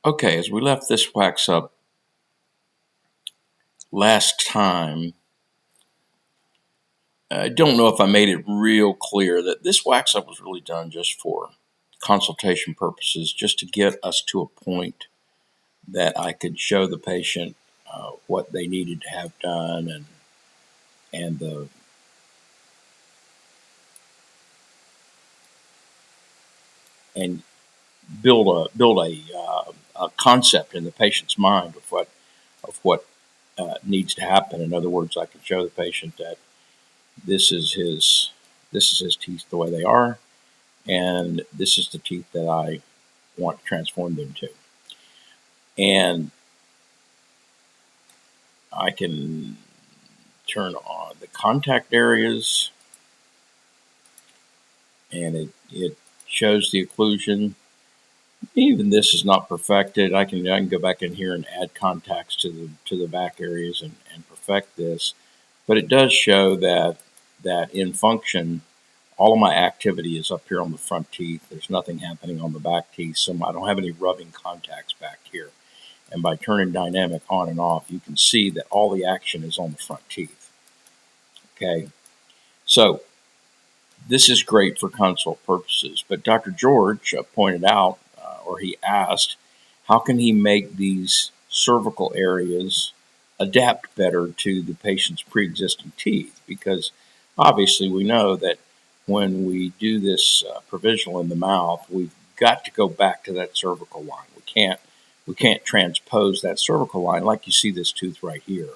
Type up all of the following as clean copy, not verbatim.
Okay, as we left this wax up last time, I don't know if I made it real clear that this wax up was really done just for consultation purposes, just to get us to a point that I could show the patient what they needed to have done and the and build a concept in the patient's mind of what needs to happen. In other words, I can show the patient that this is his teeth the way they are, and this is the teeth that I want to transform them to. And I can turn on the contact areas, and it shows the occlusion. Even this is not perfected. I can go back in here and add contacts to the back areas and perfect this. But it does show that in function, all of my activity is up here on the front teeth. There's nothing happening on the back teeth, so I don't have any rubbing contacts back here. And by turning dynamic on and off, you can see that all the action is on the front teeth. Okay, so this is great for consult purposes, but Dr. George pointed out, or he asked, how can he make these cervical areas adapt better to the patient's pre-existing teeth? Because obviously we know that when we do this provisional in the mouth, we've got to go back to that cervical line. We can't transpose that cervical line like you see this tooth right here.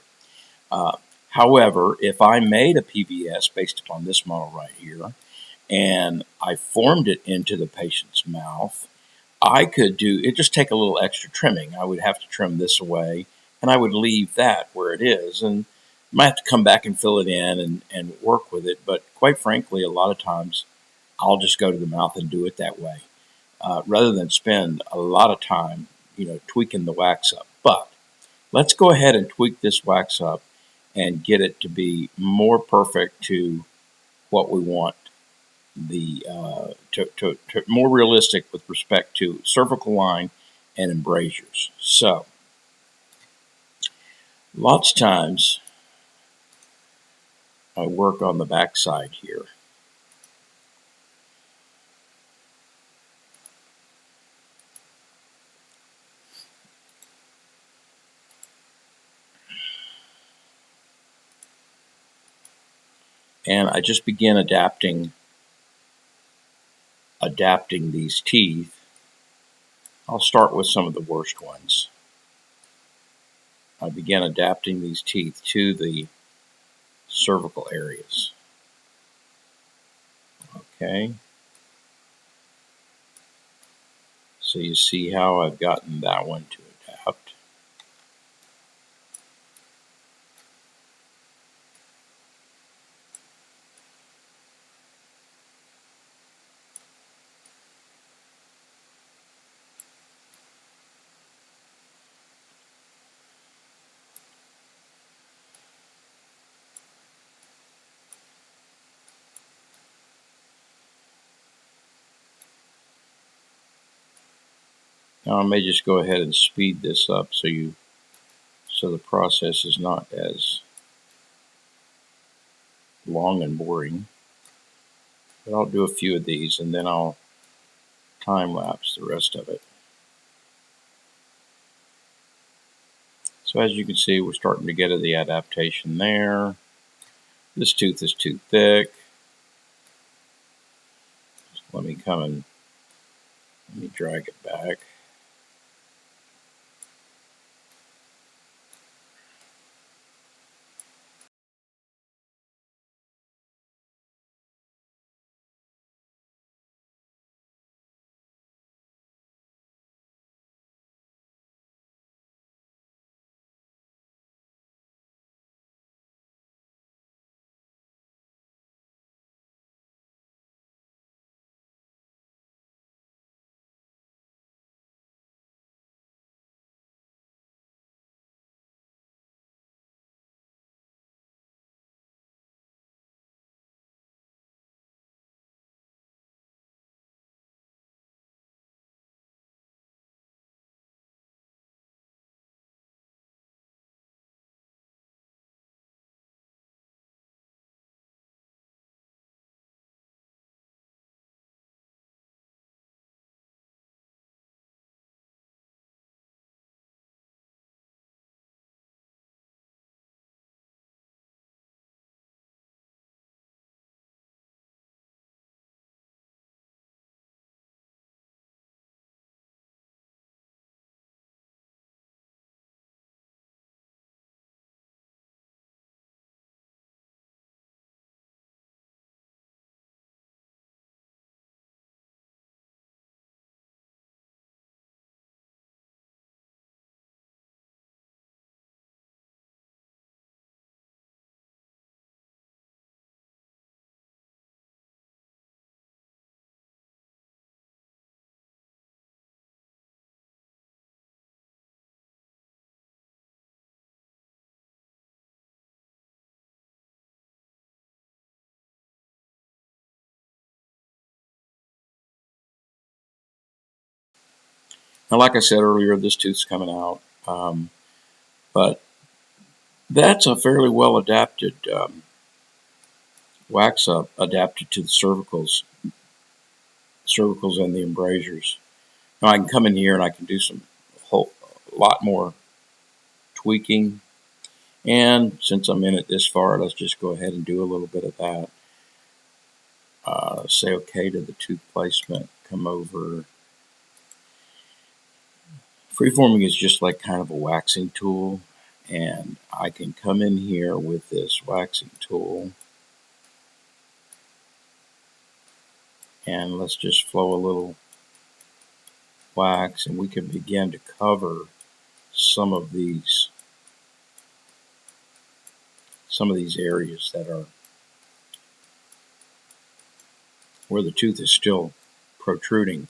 However, if I made a PVS based upon this model right here, and I formed it into the patient's mouth, I could do it, just take a little extra trimming. I would have to trim this away, and I would leave that where it is, and I might have to come back and fill it in and work with it. But quite frankly, a lot of times I'll just go to the mouth and do it that way, rather than spend a lot of time, tweaking the wax up. But let's go ahead and tweak this wax up and get it to be more perfect to what we want to more realistic with respect to cervical line and embrasures. So lots of times I work on the back side here. And I just begin adapting these teeth. I'll start with some of the worst ones. I begin adapting these teeth to the cervical areas. Okay. So you see how I've gotten that one to adapt. Now I may just go ahead and speed this up so the process is not as long and boring. But I'll do a few of these and then I'll time lapse the rest of it. So as you can see, we're starting to get to the adaptation there. This tooth is too thick. So let me drag it back. And like I said earlier, this tooth's coming out, but that's a fairly well adapted wax up, adapted to the cervicals and the embrasures. Now I can come in here and I can do a lot more tweaking. And since I'm in it this far, let's just go ahead and do a little bit of that. Say okay to the tooth placement. Come over. Freeforming is just like kind of a waxing tool. And I can come in here with this waxing tool. And let's just flow a little wax, and we can begin to cover some of these areas that are where the tooth is still protruding.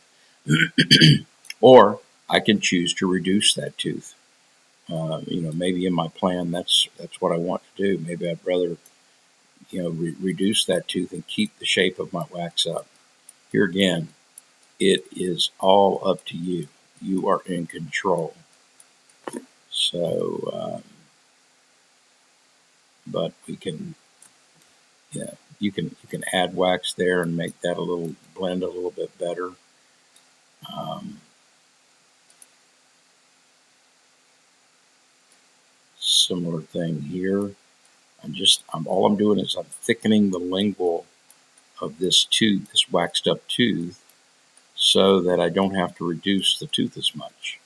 Or I can choose to reduce that tooth. Maybe in my plan that's what I want to do. Maybe I'd rather reduce that tooth and keep the shape of my wax up. Here again, it is all up to you. You are in control. So, but we can, you can add wax there and make that blend a little bit better. Similar thing here. All I'm doing is I'm thickening the lingual of this tooth, this waxed up tooth, so that I don't have to reduce the tooth as much.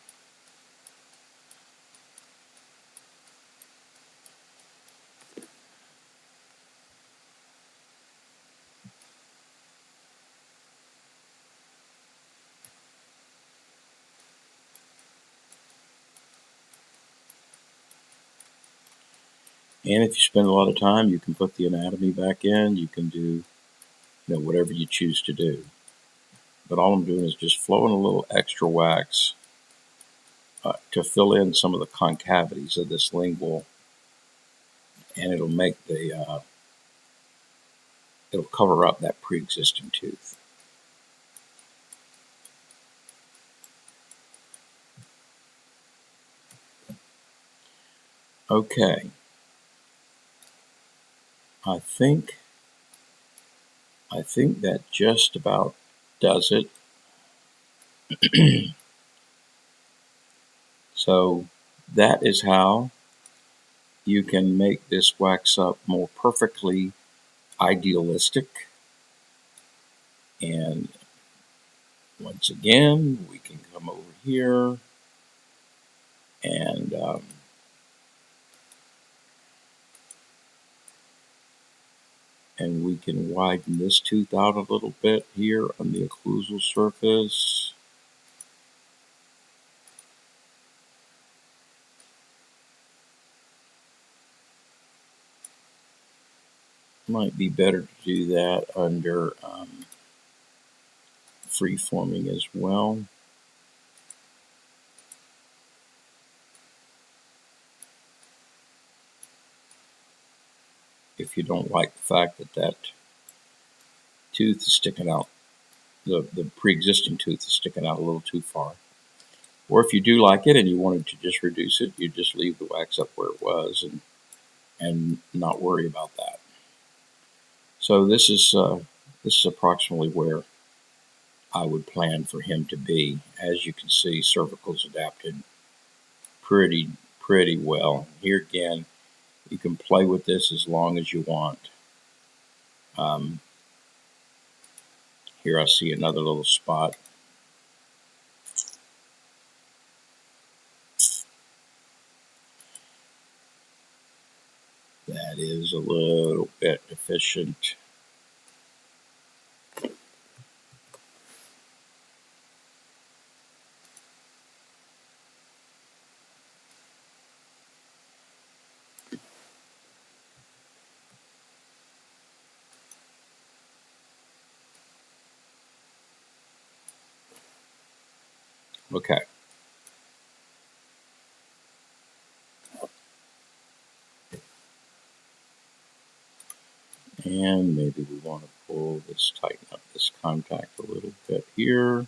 And if you spend a lot of time, you can put the anatomy back in. You can do, whatever you choose to do. But all I'm doing is just flowing a little extra wax to fill in some of the concavities of this lingual, and it'll make it'll cover up that pre-existing tooth. Okay. I think that just about does it. So that is how you can make this wax up more perfectly idealistic. And once again, we can come over here and we can widen this tooth out a little bit here on the occlusal surface. Might be better to do that under freeforming as well. If you don't like the fact that tooth is sticking out, the pre-existing tooth is sticking out a little too far. Or if you do like it and you wanted to just reduce it, you just leave the wax up where it was and not worry about that. So this is approximately where I would plan for him to be. As you can see, cervical's adapted pretty well. Here again, you can play with this as long as you want. Here I see another little spot. That is a little bit deficient. Okay. And maybe we want to tighten up this contact a little bit here.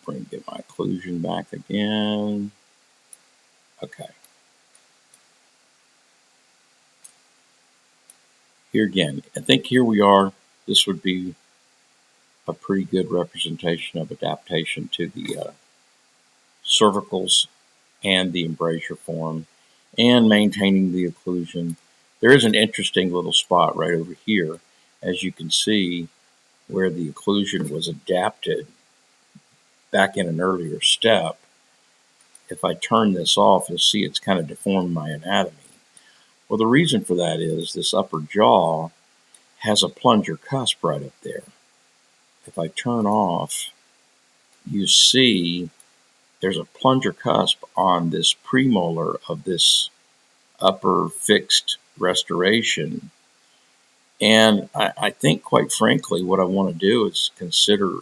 Get my occlusion back again. Okay. Here again, I think here we are. This would be a pretty good representation of adaptation to the cervicals and the embrasure form and maintaining the occlusion. There is an interesting little spot right over here, as you can see, where the occlusion was adapted back in an earlier step. If I turn this off, you'll see it's kind of deformed my anatomy. Well, the reason for that is this upper jaw has a plunger cusp right up there. If I turn off, you see there's a plunger cusp on this premolar of this upper fixed restoration. And I think, quite frankly, what I want to do is consider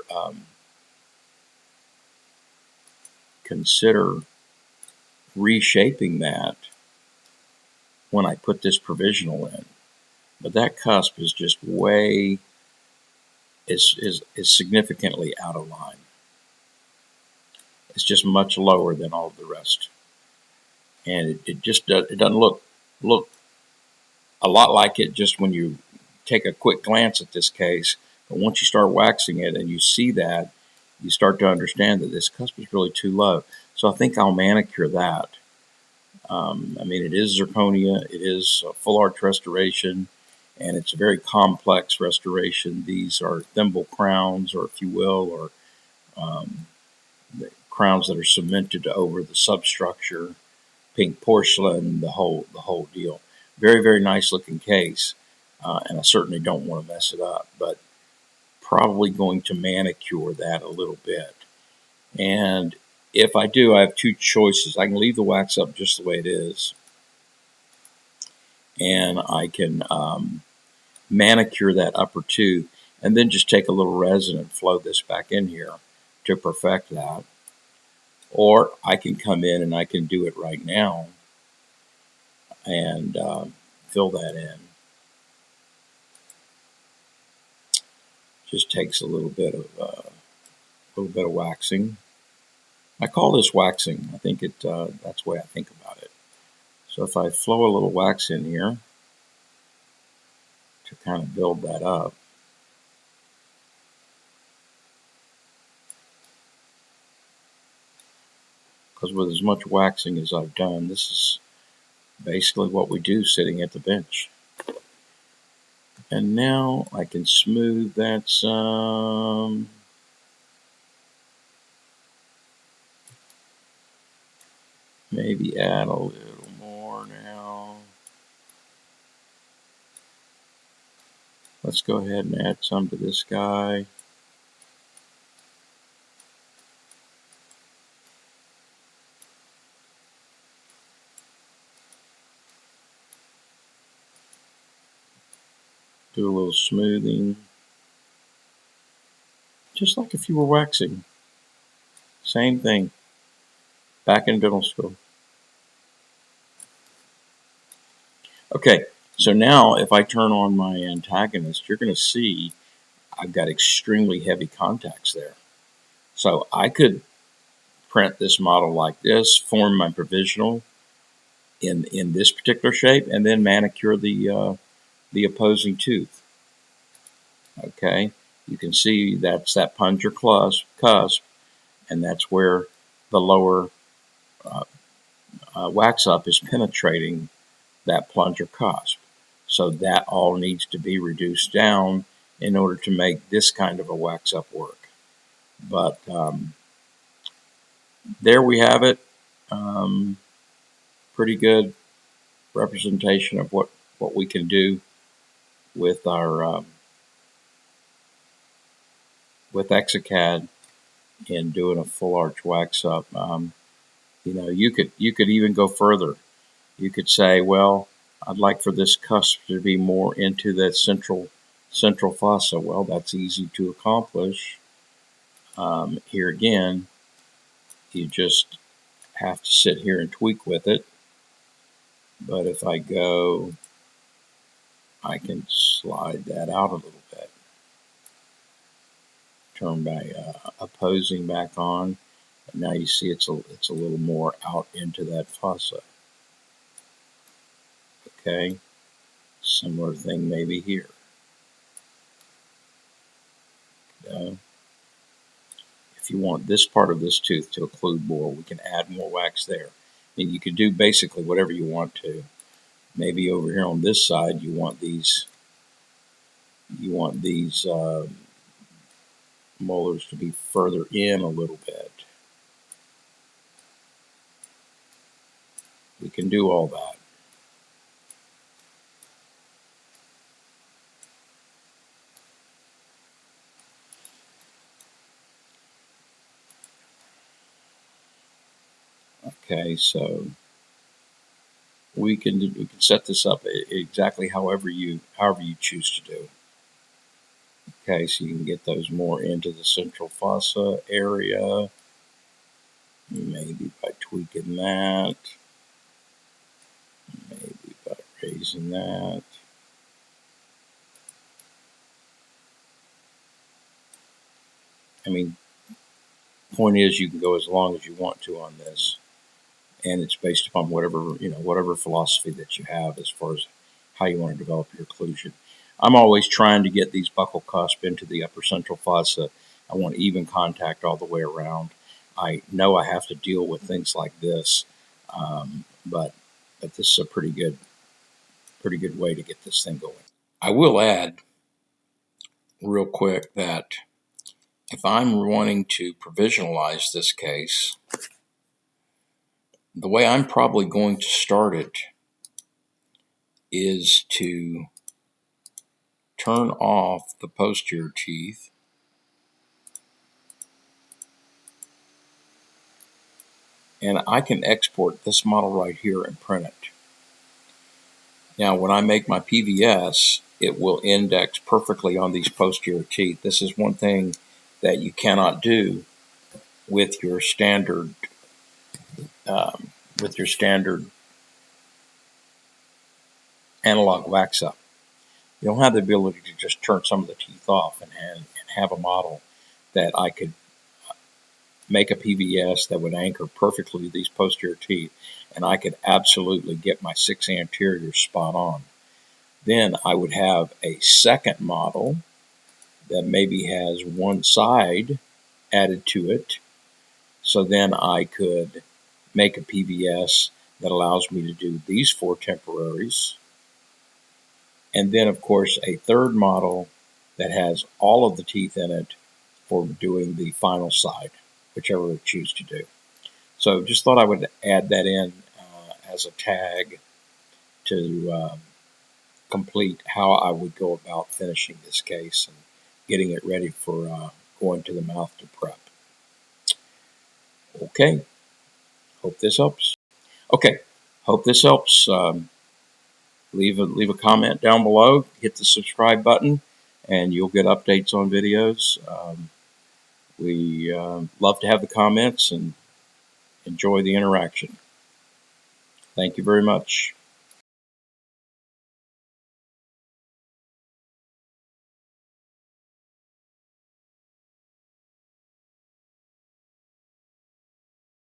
reshaping that when I put this provisional in. But that cusp is just is significantly out of line. It's just much lower than all of the rest. And it doesn't look a lot like it just when you take a quick glance at this case. But once you start waxing it and you see that, you start to understand that this cusp is really too low. So I think I'll manicure that. It is zirconia. It is a full arch restoration, and it's a very complex restoration. These are thimble crowns, or if you will, or the crowns that are cemented over the substructure, pink porcelain, the whole deal. Very, very nice looking case, and I certainly don't want to mess it up, but probably going to manicure that a little bit. And if I do, I have two choices. I can leave the wax up just the way it is, and I can manicure that upper tooth, and then just take a little resin and flow this back in here to perfect that. Or I can come in and I can do it right now and fill that in. Just takes a little bit of waxing. I call this waxing. I think that's the way I think about it. So if I flow a little wax in here to kind of build that up, because with as much waxing as I've done, this is basically what we do sitting at the bench. And now I can smooth that some. Maybe add a little more now. Let's go ahead and add some to this guy. Do a little smoothing. Just like if you were waxing. Same thing. Back in dental school. Okay, so now if I turn on my antagonist, you're going to see I've got extremely heavy contacts there. So I could print this model like this, form my provisional in this particular shape, and then manicure the opposing tooth. Okay, you can see that's that plunger cusp, and that's where the lower wax up is penetrating that plunger cusp. So that all needs to be reduced down in order to make this kind of a wax up work. But there we have it. Pretty good representation of what we can do with our with Exocad in doing a full arch wax up. You could even go further. You could say, well, I'd like for this cusp to be more into that central fossa. Well, that's easy to accomplish. Here again, you just have to sit here and tweak with it. But if I go, I can slide that out a little bit. turn by opposing back on. And now you see it's a little more out into that fossa. Okay, similar thing maybe here. If you want this part of this tooth to occlude more, we can add more wax there. And you can do basically whatever you want to. Maybe over here on this side, you want these molars to be further in a little bit. We can do all that. Okay, so we can set this up exactly however you choose to do. Okay, so you can get those more into the central fossa area, maybe by tweaking that, maybe by raising that. I mean, point is you can go as long as you want to on this, and it's based upon whatever philosophy that you have as far as how you want to develop your occlusion. I'm always trying to get these buccal cusp into the upper central fossa. I want even contact all the way around. I know I have to deal with things like this, but this is a pretty good way to get this thing going. I will add real quick that if I'm wanting to provisionalize this case, the way I'm probably going to start it is to turn off the posterior teeth and I can export this model right here and print it. Now, when I make my PVS, it will index perfectly on these posterior teeth. This is one thing that you cannot do with your standard analog wax up. You don't have the ability to just turn some of the teeth off and have a model that I could make a PVS that would anchor perfectly to these posterior teeth, and I could absolutely get my 6 anteriors spot on. Then I would have a second model that maybe has one side added to it. So then I could make a PVS that allows me to do these 4 temporaries. And then, of course, a third model that has all of the teeth in it for doing the final side, whichever I choose to do. So just thought I would add that in as a tag to complete how I would go about finishing this case and getting it ready for going to the mouth to prep. Okay, hope this helps. Okay, hope this helps. Leave a comment down below. Hit the subscribe button, and you'll get updates on videos. We love to have the comments and enjoy the interaction. Thank you very much.